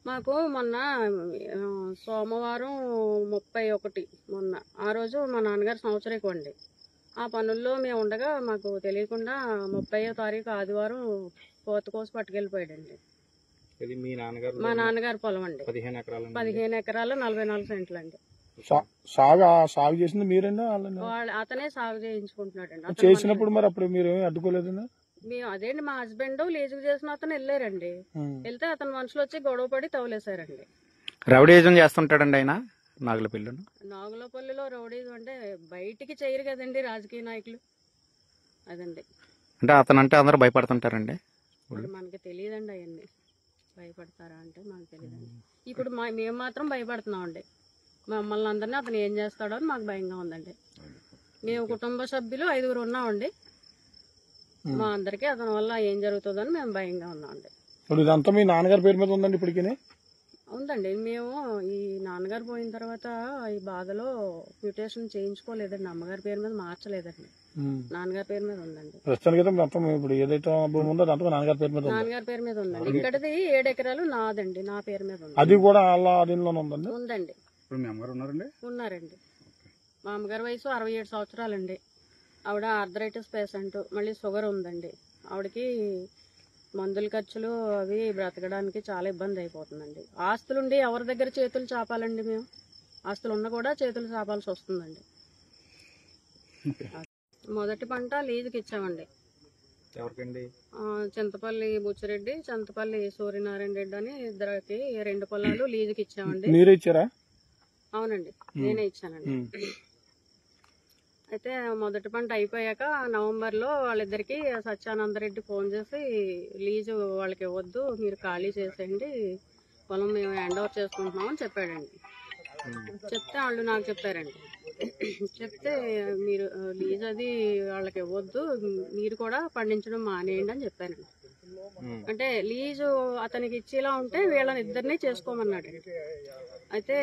మాకు మొన్న సోమవారం 31 మొన్న ఆ రోజు మా నాన్నగారు సంవత్సరీకం అండి. ఆ పనుల్లో మేము ఉండగా మాకు తెలియకుండా 30వ తారీఖు ఆదివారం పోత కోసి పట్టుకెళ్ళిపోయాడండి. మా నాన్నగారు పొలం అండి. 15 ఎకరాలు 44 సెంట్లు అండి. సాగు చేసింది మీరేనా? అతనే సాగు చేయించుకుంటున్నాడండి. చేసినప్పుడు మరి అప్పుడు మీరు అడ్డుకోలేదండి? మేము అదేంటి మా హస్బెండ్ లీజుకు చేసిన అతను వెళ్ళారండి. వెళ్తే అతను మనుషులు వచ్చి గొడవ పడి తవ్వులేశారండి. రౌడీజం చేస్తుంటాడండి ఆయన నాగులపల్లిలో రౌడీజం అంటే బయటికి చేయరు కదండి రాజకీయ నాయకులు. అదండి అంటే అతను అంటే అందరూ భయపడుతుంటారండి. మనకి తెలియదండి అవన్నీ భయపడతారా అంటే మనకు తెలియదండి. ఇప్పుడు మేము మాత్రం భయపడుతున్నామండి. మమ్మల్ని అందరినీ అతను ఏం చేస్తాడో అని మాకు భయంగా ఉందండి. మేము కుటుంబ సభ్యులు 5 ఉన్నామండి. మా అందరికి అతని వల్ల ఏం జరుగుతుందని మేము భయంగా ఉన్నామండి. ఇప్పుడు ఇదంతా మీ నాన్నగారి పేరు మీద ఉందండి? ఇప్పటికీ ఉందండి. మేము ఈ నాన్నగారు పోయిన తర్వాత ఈ బాధలో మ్యూటేషన్ చేయించుకోలేదండి. అమ్మగారి పేరు మీద మార్చలేదండి. నాన్నగారి పేరు మీద ఉందండి. ప్రస్తుతానికి ఇప్పుడు ఏదైతే భూమి ఉందో నాన్నగారి పేరు మీద నాన్నగారి పేరు మీద ఉందండి. ఇక్కడది 7 ఎకరాలు నాదండి, నా పేరు మీద ఉంది. అది కూడా వాళ్ళ ఆధీనంలోనే ఉందండి. ఉందండి. ఉన్నారండి. మా అమ్మగారి వయసు 67 సంవత్సరాలండి. ఆవిడ ఆర్థరైటిస్ పేషెంట్, మళ్ళీ షుగర్ ఉందండి. ఆవిడకి మందుల ఖర్చులు అవి బ్రతకడానికి చాలా ఇబ్బంది అయిపోతుందండి. ఆస్తులుండి ఎవరి దగ్గర చేతులు చాపాలండి? మేము ఆస్తులు ఉన్నా కూడా చేతులు చాపాల్సి వస్తుందండి. మొదటి పంట లీజుకి ఇచ్చామండి. చింతపల్లి బుచ్చిరెడ్డి, చింతపల్లి సూర్యనారాయణ రెడ్డి అని ఇద్దరికి 2 పొలాలు లీజుకి ఇచ్చామండి. మీరే ఇచ్చారా? అవునండి, నేనే ఇచ్చానండి. అయితే మొదటి పంట అయిపోయాక నవంబర్లో వాళ్ళిద్దరికి సత్యానందరెడ్డి ఫోన్ చేసి లీజు వాళ్ళకి ఇవ్వద్దు, మీరు ఖాళీ చేసేయండి, పొలం మేము హ్యాండ్ ఓవర్ చేసుకుంటున్నామని చెప్పాడండి. చెప్తే వాళ్ళు నాకు చెప్పారండి. చెప్తే మీరు లీజ్ అది వాళ్ళకి ఇవ్వద్దు, మీరు కూడా పండించడం మానేయండి అని చెప్పానండి. అంటే లీజు అతనికి ఇచ్చేలా ఉంటే వీళ్ళని ఇద్దరిని చేసుకోమన్నాడు. అయితే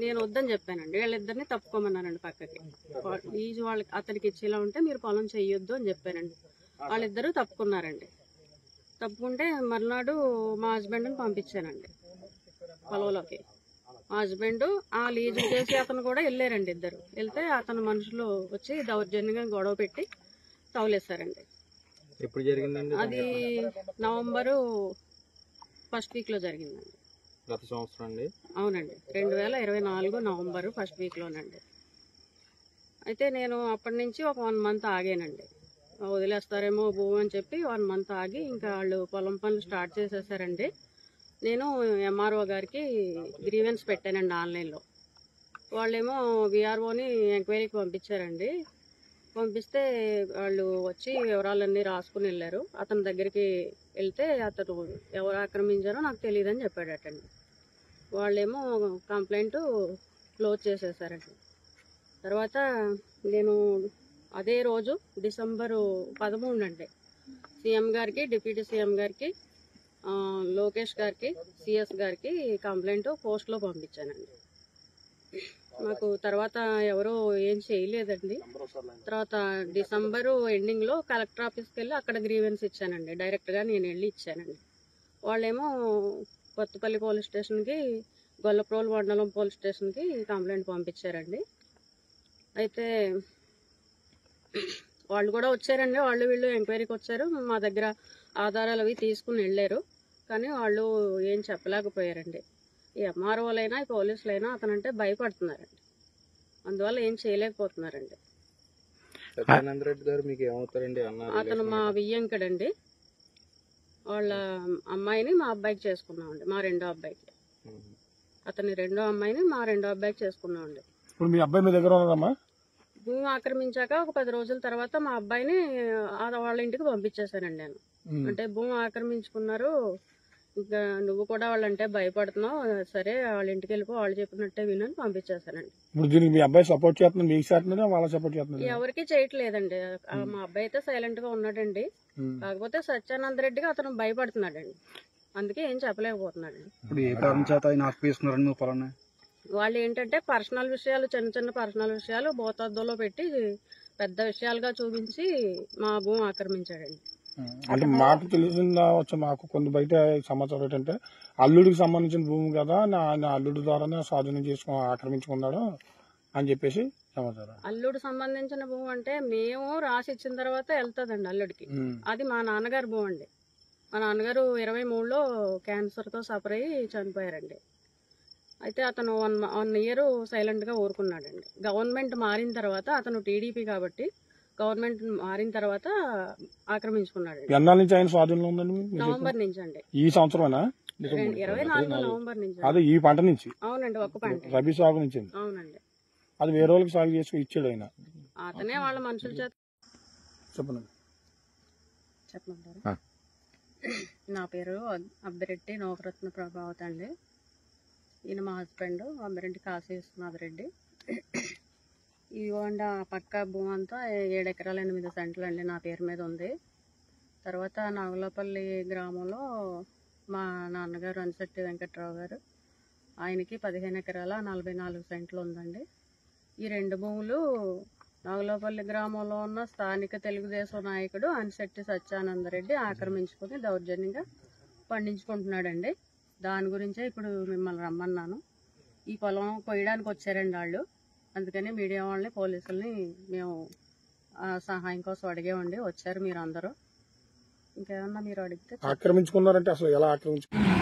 నేను వద్దని చెప్పానండి. వీళ్ళిద్దరిని తప్పుకోమన్నానండి పక్కకి. లీజు వాళ్ళకి అతనికి ఇచ్చేలా ఉంటే మీరు పొలం చెయ్యొద్దు అని చెప్పానండి. వాళ్ళిద్దరూ తప్పుకున్నారండి. తప్పుకుంటే మర్నాడు మా హస్బెండ్ని పంపించానండి పొలంలోకి. మా హస్బెండ్ ఆ లీజు చేసి అతను కూడా వెళ్ళారండి. ఇద్దరు వెళ్తే అతను మనుషులు వచ్చి దౌర్జన్యంగా గొడవ పెట్టి తవ్వులేశారండి. ఎప్పుడు జరిగిందండి అది? నవంబరు 1st వీక్లో జరిగిందండి. గత సంవత్సరం అండి? అవునండి, 2024 నవంబరు 1st వీక్లోనండి. అయితే నేను అప్పటి నుంచి ఒక 1 మంత్ ఆగానండి. వదిలేస్తారేమో భూమి అని చెప్పి 1 మంత్ ఆగి ఇంకా వాళ్ళు పొలం పనులు స్టార్ట్ చేసేసారండి. నేను ఎంఆర్ఓ గారికి గ్రీవెన్స్ పెట్టానండి ఆన్లైన్లో. వాళ్ళేమో విఆర్ఓని ఎంక్వైరీకి పంపించారండి. పంపిస్తే వాళ్ళు వచ్చి వివరాలన్నీ రాసుకుని వెళ్ళారు. అతని దగ్గరికి వెళ్తే అతను ఎవరు ఆక్రమించారో నాకు తెలియదని చెప్పాడటండి. వాళ్ళేమో కంప్లైంట్ క్లోజ్ చేసేసారండి. తర్వాత నేను అదే రోజు డిసెంబరు 13 అండి సీఎం గారికి, డిప్యూటీ సీఎం గారికి, లోకేష్ గారికి, సిఎస్ గారికి కంప్లైంట్ పోస్ట్లో పంపించానండి. మాకు తర్వాత ఎవరో ఏం చేయలేదండి. తర్వాత డిసెంబరు ఎండింగ్లో కలెక్టర్ ఆఫీస్కి వెళ్ళి అక్కడ గ్రీవెన్స్ ఇచ్చానండి. డైరెక్ట్గా నేను వెళ్ళి ఇచ్చానండి. వాళ్ళేమో కొత్తపల్లి పోలీస్ స్టేషన్కి, గొల్లప్రోలు మండలం పోలీస్ స్టేషన్కి కంప్లైంట్ పంపించారండి. అయితే వాళ్ళు కూడా వచ్చారండి. వీళ్ళు ఎంక్వైరీకి వచ్చారు. మా దగ్గర ఆధారాలు అవి తీసుకుని వెళ్ళారు. కానీ వాళ్ళు ఏం చెప్పలేకపోయారండి. ఈ ఎంఆర్ఓలైనా ఈ పోలీసులైనా అతనంటే భయపడుతున్నారండి. అందువల్ల ఏం చేయలేకపోతున్నారండి. సత్యానందరెడ్డి గారు మీకు ఏమవుతారండి? అతను మా వియ్యంకడండి. వాళ్ళ అమ్మాయిని మా అబ్బాయికి చేసుకున్నామండి, మా 2వ అబ్బాయికి. అతని 2వ అమ్మాయిని మా 2వ అబ్బాయికి చేసుకున్నామండి. ఇప్పుడు మీ అబ్బాయి మీ దగ్గర ఉన్నారమ్మా? భూమి ఆక్రమించాక ఒక 10 రోజుల తర్వాత మా అబ్బాయిని వాళ్ళ ఇంటికి పంపించేశానండి నేను. అంటే భూమి ఆక్రమించుకున్నారు, ఇంకా నువ్వు కూడా వాళ్ళంటే భయపడుతున్నావు, సరే వాళ్ళ ఇంటికి వెళ్ళిపో, వాళ్ళు చెప్పినట్టే వినని పంపించేశానండి. ఇప్పుడు దీనికి మీ అబ్బాయి సపోర్ట్ చేస్తున్నారు, మీకు చేస్తున్నారా వాళ్ళ సపోర్ట్ చేస్తున్నారు? ఎవరికి చేయట్లేదండి. మా అబ్బాయి అయితే సైలెంట్ గా ఉన్నాడండి. కాకపోతే సత్యానందరెడ్డికి అతను భయపడుతున్నాడండి. అందుకే ఏం చెప్పలేకపోతున్నాడండి. వాళ్ళు ఏంటంటే పర్సనల్ విషయాలు, చిన్న చిన్న పర్సనల్ విషయాలు భూతద్దంలో పెట్టి పెద్ద విషయాలుగా చూపించి మా భూమి ఆక్రమించాడండి. అంటే మాకు తెలిసిందా వచ్చే మాకు కొన్ని బయట సమాచారం ఏంటంటే అల్లుడికి సంబంధించిన భూమి కదా ఆయన అల్లుడి ద్వారానే స్వాధీనం చేసుకుని ఆక్రమించుకున్నాడు అని చెప్పేసి సమాచారం. అల్లుడు సంబంధించిన భూమి అంటే మేము రాసి ఇచ్చిన తర్వాత వెళ్తుందండి అల్లుడికి. అది మా నాన్నగారు భూమి అండి. మా నాన్నగారు 23లో క్యాన్సర్తో సఫర్ అయ్యి చనిపోయారండి. అయితే అతను 1 year సైలెంట్గా ఊరుకున్నాడండి. గవర్నమెంట్ మారిన తర్వాత అతను టీడీపీ కాబట్టి గవర్నమెంట్ మారిన తర్వాత ఆక్రమించుకున్నాడండి. ఎన్నాళ్ళ నుంచి ఆయన స్వాధీనంలో ఉందండి? నవంబర్ నుంచి అండి. ఈ సంవత్సరమేనా? 24 నవంబర్ నుంచి. అదే ఈ పంట నుంచి? అవునండి, ఒక్క పంట. రబీ సాగు నుంచి? అవునండి. అది వేరే వాళ్ళకి సాగు చేసుకుని ఇచ్చాడు ఆయన. అతనే వాళ్ళ మనుషుల చేత. చెప్పమంటారా? నా పేరు అబ్బిరెడ్డి నోకరత్న ప్రభావత్ అండి. ఈయన మా హస్బెండ్ అబ్బిరెడ్డి కాశీ విశ్వనాథ్ రెడ్డి. ఇవ్వండి ఆ పక్క భూమి అంతా 7 ఎకరాల 8 సెంట్లు అండి నా పేరు మీద ఉంది. తర్వాత నాగులపల్లి గ్రామంలో మా నాన్నగారు అనిశెట్టి వెంకట్రావు గారు, ఆయనకి 15 ఎకరాల 44 సెంట్లు ఉందండి. ఈ 2 భూములు నాగులపల్లి గ్రామంలో ఉన్న స్థానిక తెలుగుదేశం నాయకుడు అనిశెట్టి సత్యానందరెడ్డి ఆక్రమించుకుని దౌర్జన్యంగా పండించుకుంటున్నాడండి. దాని గురించే ఇప్పుడు మిమ్మల్ని రమ్మన్నాను. ఈ పొలం కొయ్యడానికి వచ్చారండి వాళ్ళు. అందుకని మీడియా వాళ్ళని, పోలీసుల్ని మేము సహాయం కోసం అడిగామండి. వచ్చారు మీరు అందరూ. ఇంకేమన్నా మీరు అడిగితే. ఆక్రమించుకున్నారంటే అసలు ఎలా ఆక్రమించుకున్నారు?